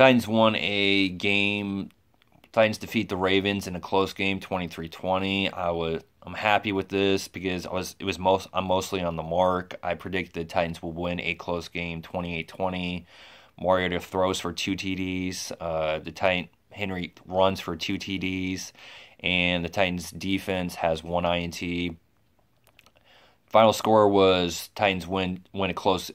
Titans won a game. Titans defeat the Ravens in a close game, 23-20. I'm happy with this because I'm mostly on the mark. I predicted the Titans will win a close game, 28-20. Mariota throws for two TDs. Henry runs for two TDs, and the Titans defense has one INT. Final score was Titans win a close,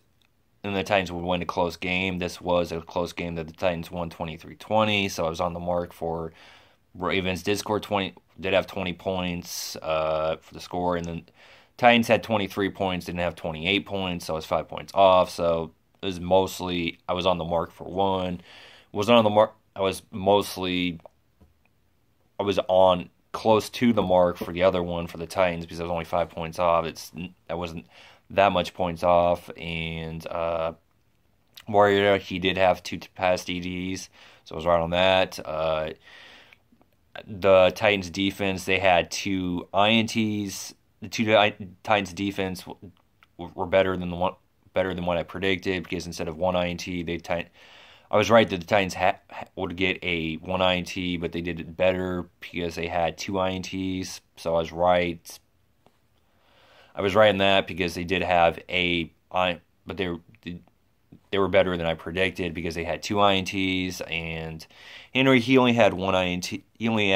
and the Titans would win a close game. This was a close game that the Titans won 23-20, so I was on the mark for Ravens did have 20 points for the score, and then Titans had 23 points, didn't have 28 points, so I was 5 points off. So it was mostly I was on the mark for one. Wasn't on the mark. I was on close to the mark for the other one for the Titans because I was only 5 points off. I wasn't that much points off, and Mariota, he did have two pass DDs, so I was right on that. The Titans defense, they had two INTs. The two Titans defense were better than what I predicted because instead of one INT, I was right that the Titans would get a one INT, but they did it better because they had two INTs. So I was right. I was right in that because they did have but they were better than I predicted because they had two INTs, and Henry, he only had one INT. He only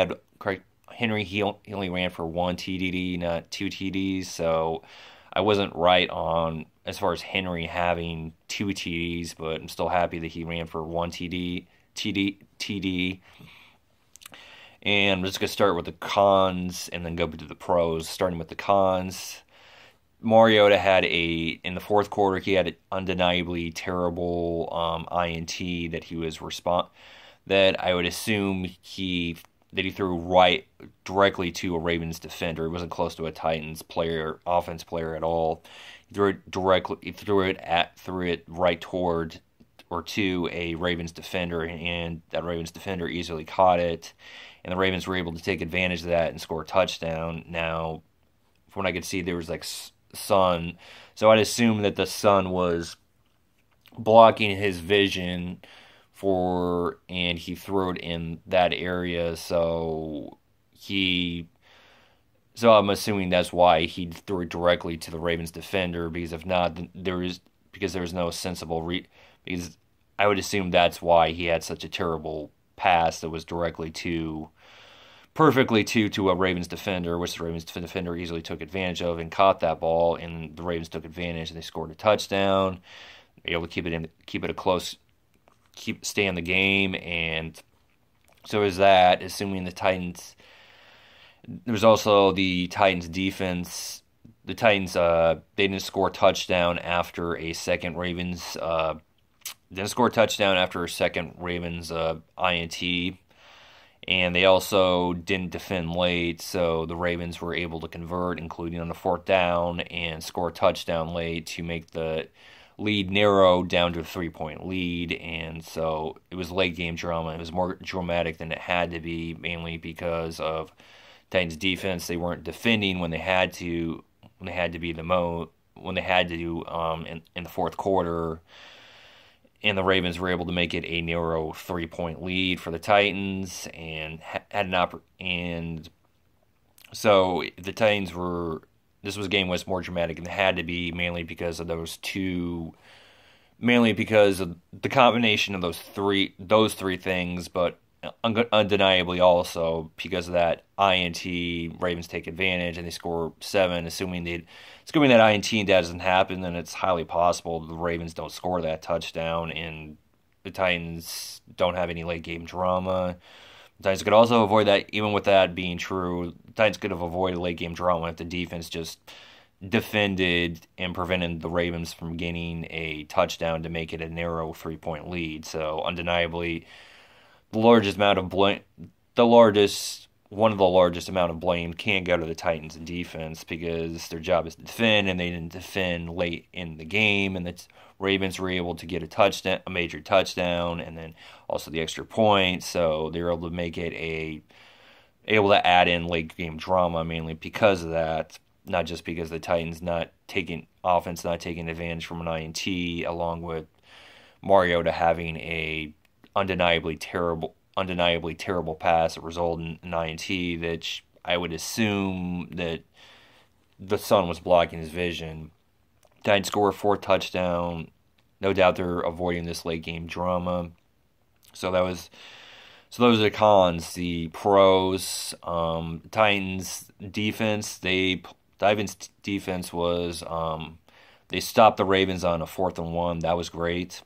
ran for one TDD, not two TDs. So I wasn't right on as far as Henry having two TDs, but I'm still happy that he ran for one TD. And I'm just gonna start with the cons and then go to the pros. Starting with the cons. Mariota in the fourth quarter, he had an undeniably terrible INT that I would assume he threw right directly to a Ravens defender. It wasn't close to a Titans offense player at all. He threw it right toward or to a Ravens defender, and that Ravens defender easily caught it, and the Ravens were able to take advantage of that and score a touchdown. Now, from what I could see, there was sun, so I'd assume that the sun was blocking his vision and he threw it in that area, so I'm assuming that's why he threw it directly to the Ravens defender, because if not, there was no sensible because I would assume that's why he had such a terrible pass that was perfectly to a Ravens defender, which the Ravens defender easily took advantage of and caught that ball, and the Ravens took advantage and they scored a touchdown, able to stay in the game. And so is that, assuming the Titans. There was also the Titans defense. The Titans they didn't score a touchdown after a second Ravens INT. And they also didn't defend late, so the Ravens were able to convert, including on the fourth down, and score a touchdown late to make the lead narrow down to a 3-point lead. And so it was late game drama. It was more dramatic than it had to be, mainly because of Titans defense. They weren't defending when they had to in the fourth quarter. And the Ravens were able to make it a narrow 3-point lead for the Titans, and and so the Titans this game was more dramatic than it had to be, mainly because of the combination of those three things, but undeniably also because of that INT, Ravens take advantage and they score 7. Assuming that INT doesn't happen, then it's highly possible the Ravens don't score that touchdown and the Titans don't have any late game drama. The Titans could also avoid that. Even with that being true, the Titans could have avoided late game drama if the defense just defended and prevented the Ravens from getting a touchdown to make it a narrow 3-point lead. So undeniably, one of the largest amount of blame can go to the Titans in defense, because their job is to defend, and they didn't defend late in the game, and the Ravens were able to get a major touchdown, and then also the extra point, so they were able to able to add in late game drama, mainly because of that, not just because the Titans not taking advantage from an INT, along with Mariota having a undeniably terrible pass that resulted in an INT. That I would assume that the sun was blocking his vision. Titans score 4th touchdown. No doubt they're avoiding this late game drama. So those are the cons. The pros, Titans defense was they stopped the Ravens on a 4th and 1. That was great.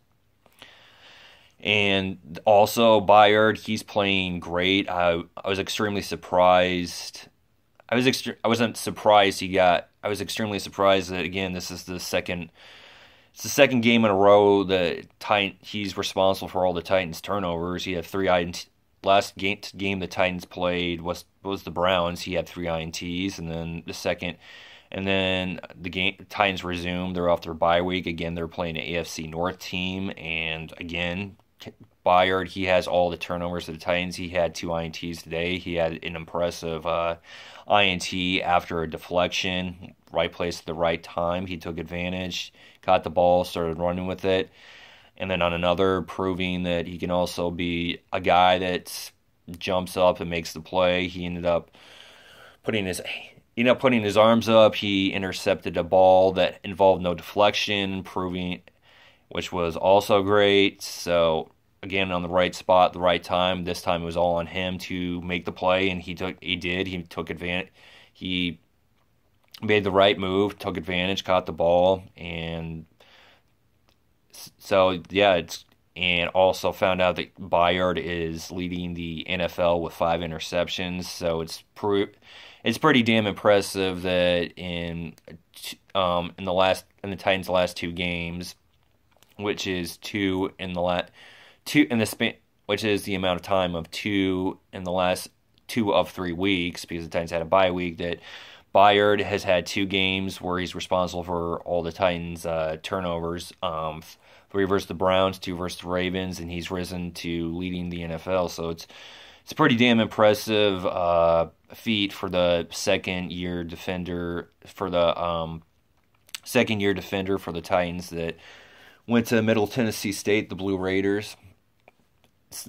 And also Byard, he's playing great. I was extremely surprised. I wasn't surprised he got. I was extremely surprised that again this is the second. It's the second game in a row that he's responsible for all the Titans turnovers. He had three INT. Last game the Titans played was the Browns. He had three INTs, and then the Titans resumed. They're off their bye week again. They're playing an AFC North team, and again, Byard, he has all the turnovers of the Titans. He had two INTs today. He had an impressive INT after a deflection, right place at the right time. He took advantage, caught the ball, started running with it. And then on another, proving that he can also be a guy that jumps up and makes the play. He ended up putting his arms up. He intercepted a ball that involved no deflection, which was also great. So again, on the right spot, the right time. This time it was all on him to make the play, and he did. He took advantage. He made the right move, took advantage, caught the ball, and so yeah, and also found out that Byard is leading the NFL with 5 interceptions. So it's pretty damn impressive that in the Titans' last 2 games, which is which is the amount of time of 2 in the last 2 of 3 weeks, because the Titans had a bye week, that Byard has had 2 games where he's responsible for all the Titans' turnovers. 3 versus the Browns, 2 versus the Ravens, and he's risen to leading the NFL. So it's a pretty damn impressive feat for the second-year defender for the Titans that went to Middle Tennessee State, the Blue Raiders. That's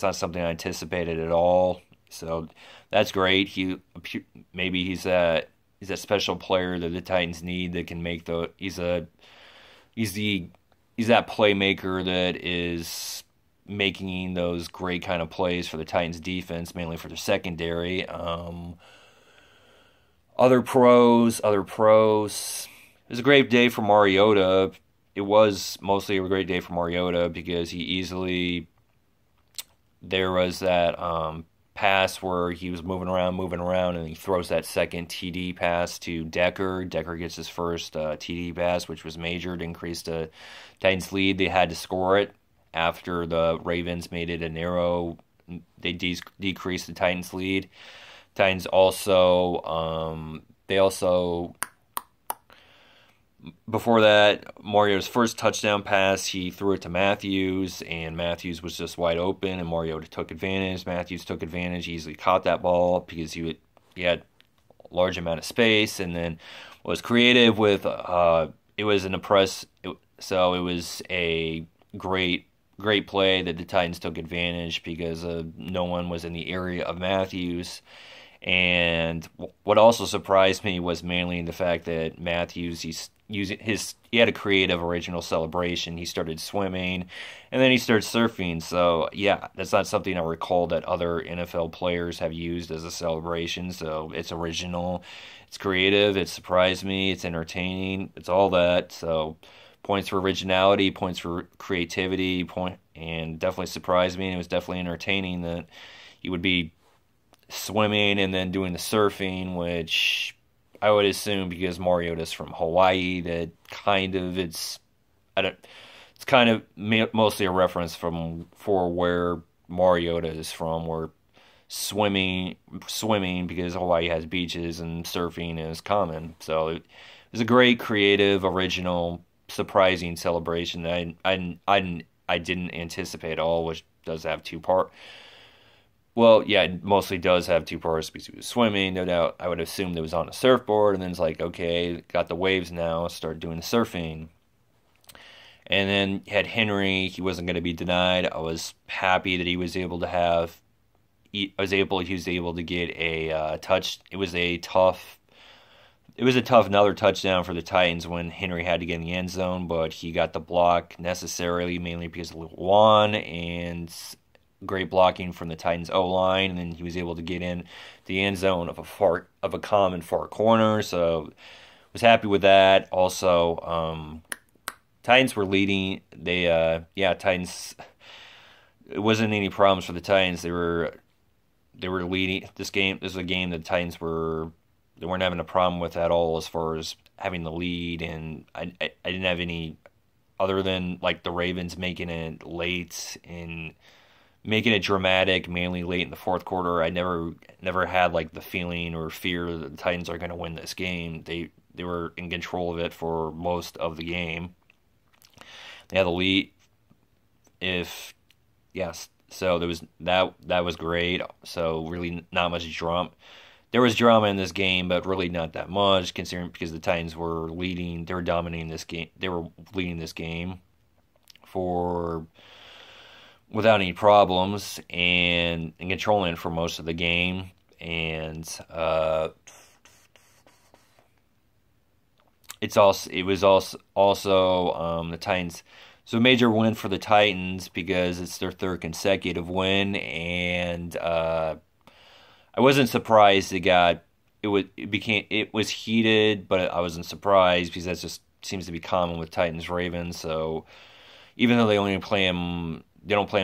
not something I anticipated at all. So that's great. Maybe he's a special player that the Titans need that can make he's that playmaker that is making those great kind of plays for the Titans defense, mainly for the secondary. Other pros. It was a great day for Mariota. It was mostly a great day for Mariota because there was that pass where he was moving around, and he throws that second TD pass to Decker. Decker gets his first TD pass, which was major to increase the Titans' lead. They had to score it after the Ravens made it a narrow. They decreased the Titans' lead. Titans before that, Mariota's first touchdown pass, he threw it to Matthews, and Matthews was just wide open, and Mariota took advantage. Matthews took advantage, he easily caught that ball because he had a large amount of space, and then was creative with it was a great play that the Titans took advantage because no one was in the area of Matthews. And what also surprised me was mainly the fact that Matthews, he had a creative original celebration. He started swimming, and then he started surfing. So yeah, that's not something I recall that other NFL players have used as a celebration. So it's original, it's creative, it surprised me, it's entertaining, it's all that. So points for originality, points for creativity, and definitely surprised me. And it was definitely entertaining that he would be swimming and then doing the surfing, which I would assume because Mariota's from Hawaii, that it's kind of mostly a reference for where Mariota is from, where swimming because Hawaii has beaches and surfing is common. So it was a great, creative, original, surprising celebration that I didn't anticipate at all, which does have 2 parts. Well, yeah, it mostly does have 2 parts because he was swimming. No doubt, I would assume it was on a surfboard, and then it's like, okay, got the waves now, start doing the surfing. And then had Henry, he wasn't going to be denied. I was happy that he was able to have. He was able to get a touch. It was a tough another touchdown for the Titans when Henry had to get in the end zone, but he got the block necessarily, mainly because of Juan and great blocking from the Titans O line, and then he was able to get in the end zone of a common far corner. So was happy with that. Also, Titans were leading. Titans. It wasn't any problems for the Titans. They were leading this game. This was a game that the Titans they weren't having a problem with at all as far as having the lead, and I didn't have any other than like the Ravens making it late and making it dramatic, mainly late in the fourth quarter. I never had like the feeling or fear that the Titans are going to win this game. They were in control of it for most of the game. They had the lead. If yes, so there was that was great. So really not much drama. There was drama in this game, but really not that much, considering because the Titans were leading, they were dominating this game, they were leading this game for without any problems and controlling it for most of the game. And it was also the Titans. So a major win for the Titans because it's their third consecutive win, and I wasn't surprised it was heated, but I wasn't surprised because that just seems to be common with Titans Ravens. So even though they don't play them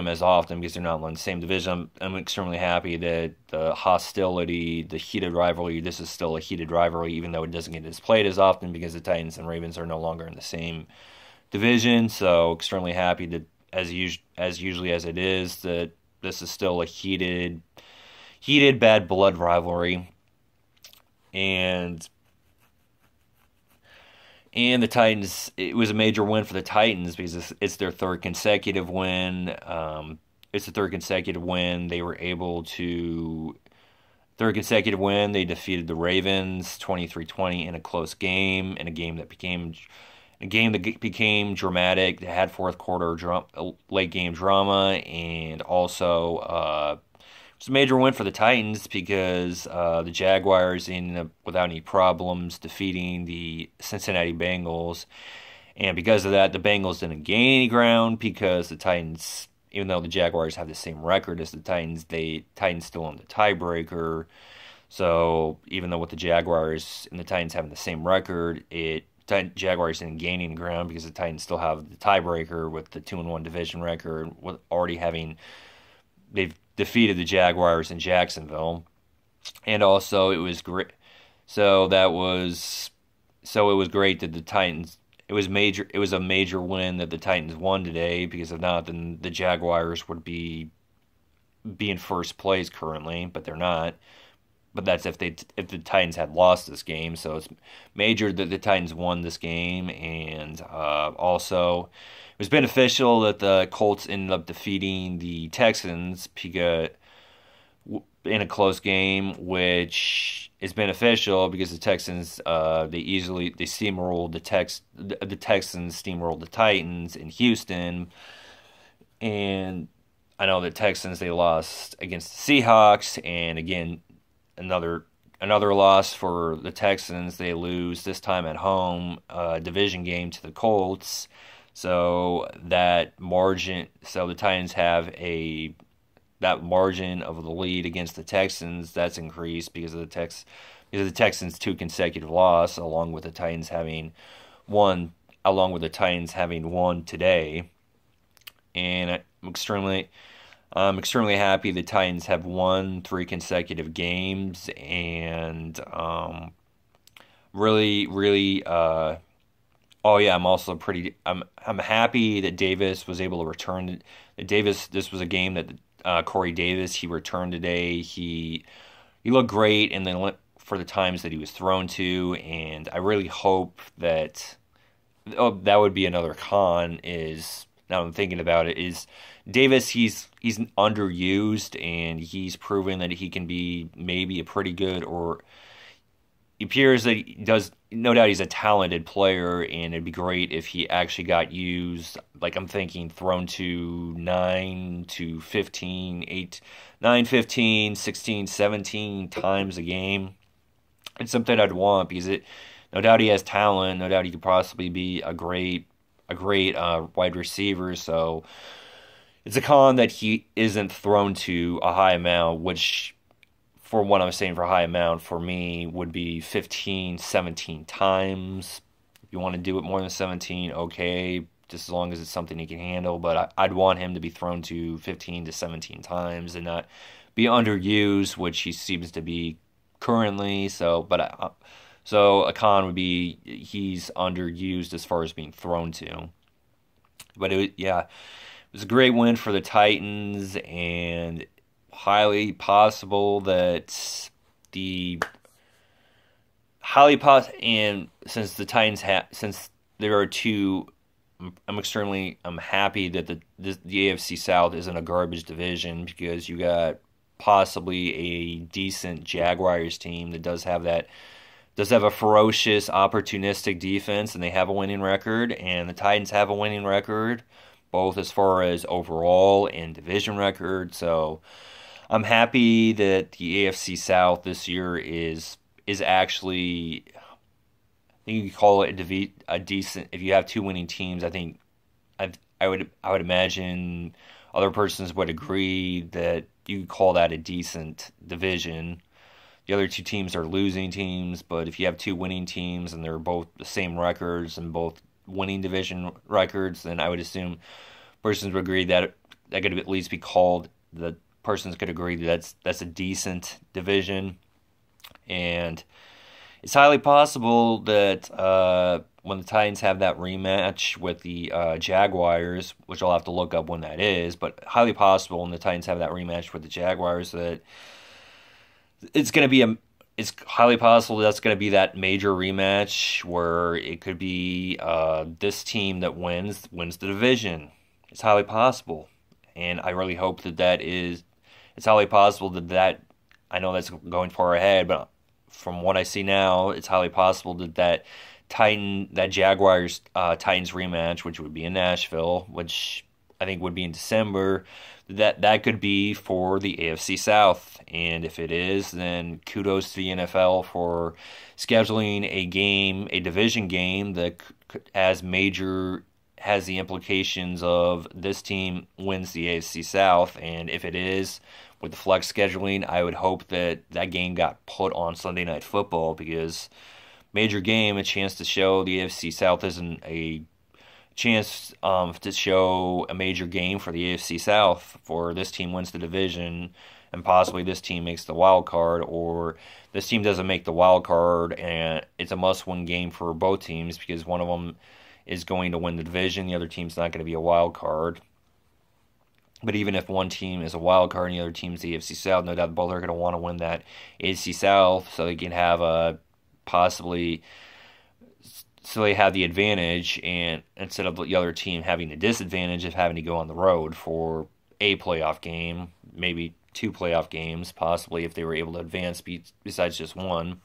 as often because they're not in the same division. I'm extremely happy that the hostility, the heated rivalry, this is still a heated rivalry, even though it doesn't get played as often because the Titans and Ravens are no longer in the same division. So extremely happy that as usually as it is, that this is still a heated bad blood rivalry, and the Titans. It was a major win for the Titans because it's their third consecutive win. It's the third consecutive win. Third consecutive win. They defeated the Ravens 23-20 in a close game, in a game that became dramatic. They had fourth quarter late game drama, and also it's a major win for the Titans because the Jaguars ended up without any problems defeating the Cincinnati Bengals. And because of that, the Bengals didn't gain any ground because the Titans, even though the Jaguars have the same record as the Titans, Titans still own the tiebreaker. So even though with the Jaguars and the Titans having the same record, Jaguars didn't gain any ground because the Titans still have the tiebreaker with the 2-1 division record, with already they've defeated the Jaguars in Jacksonville, and also it was great. So it was great that the Titans. It was a major win that the Titans won today, because if not, then the Jaguars would be in first place currently, but they're not. But that's if the Titans had lost this game. So it's major that the Titans won this game, and also it was beneficial that the Colts ended up defeating the Texans in a close game, which is beneficial because the Texans they steamrolled the Texans steamrolled the Titans in Houston, and I know the Texans, they lost against the Seahawks, and again another loss for the Texans. They lose this time at home, division game to the Colts. So that margin, so the Titans have that margin of the lead against the Texans, that's increased because of the Texans' two consecutive loss, along with the Titans having won today. And I'm extremely happy the Titans have won 3 consecutive games, and really. Oh yeah, I'm happy that Davis was able to return. This was a game that Corey Davis, he returned today. He looked great, and then for the times that he was thrown to, and I really hope that that would be another con. Is now I'm thinking about it, is Davis. He's underused, and he's proven that he can be maybe a pretty good, or He appears that he does. No doubt, he's a talented player, and it'd be great if he actually got used. Like I'm thinking, thrown to 9 to 15, 8, 9, 15, 16, 17 times a game. It's something I'd want because it. No doubt he has talent. No doubt he could possibly be a great wide receiver. So it's a con that he isn't thrown to a high amount, which for what I'm saying for high amount for me would be 15, 17 times. If you want to do it more than 17, okay, just as long as it's something he can handle. But I'd want him to be thrown to 15 to 17 times and not be underused, which he seems to be currently. So a con would be he's underused as far as being thrown to. But yeah, it was a great win for the Titans, and highly possible that the highly possible, and since the Titans have, since there are two, I'm happy that the AFC South isn't a garbage division because you got possibly a decent Jaguars team that does have a ferocious, opportunistic defense, and they have a winning record, and the Titans have a winning record, both as far as overall and division record. So I'm happy that the AFC South this year is actually, I think you could call it a decent. If you have two winning teams, I think I would imagine other persons would agree that you could call that a decent division. The other two teams are losing teams, but if you have two winning teams and they're both the same records and both winning division records, then I would assume persons would agree that that could at least be called, the persons could agree that that's a decent division. And it's highly possible that when the Titans have that rematch with the Jaguars, which I'll have to look up when that is, but highly possible when the Titans have that rematch with the Jaguars that it's highly possible that's going to be that major rematch where it could be this team that wins the division. It's highly possible, and I really hope it's highly possible that I know that's going far ahead, but from what I see now, it's highly possible that Jaguars Titans rematch, which would be in Nashville, which I think would be in December, that could be for the AFC South. And if it is, then kudos to the NFL for scheduling a division game that has the implications of this team wins the AFC South. And if it is, with the flex scheduling, I would hope that game got put on Sunday Night Football because major game, a chance to show the AFC South isn't a chance to show a major game for the AFC South, for this team wins the division and possibly this team makes the wild card, or this team doesn't make the wild card and it's a must-win game for both teams because one of them is going to win the division, the other team's not going to be a wild card. But even if one team is a wild card and the other team's the AFC South, no doubt both are going to want to win that AFC South so they can have they have the advantage, and instead of the other team having the disadvantage of having to go on the road for a playoff game, maybe two playoff games, possibly if they were able to advance besides just one.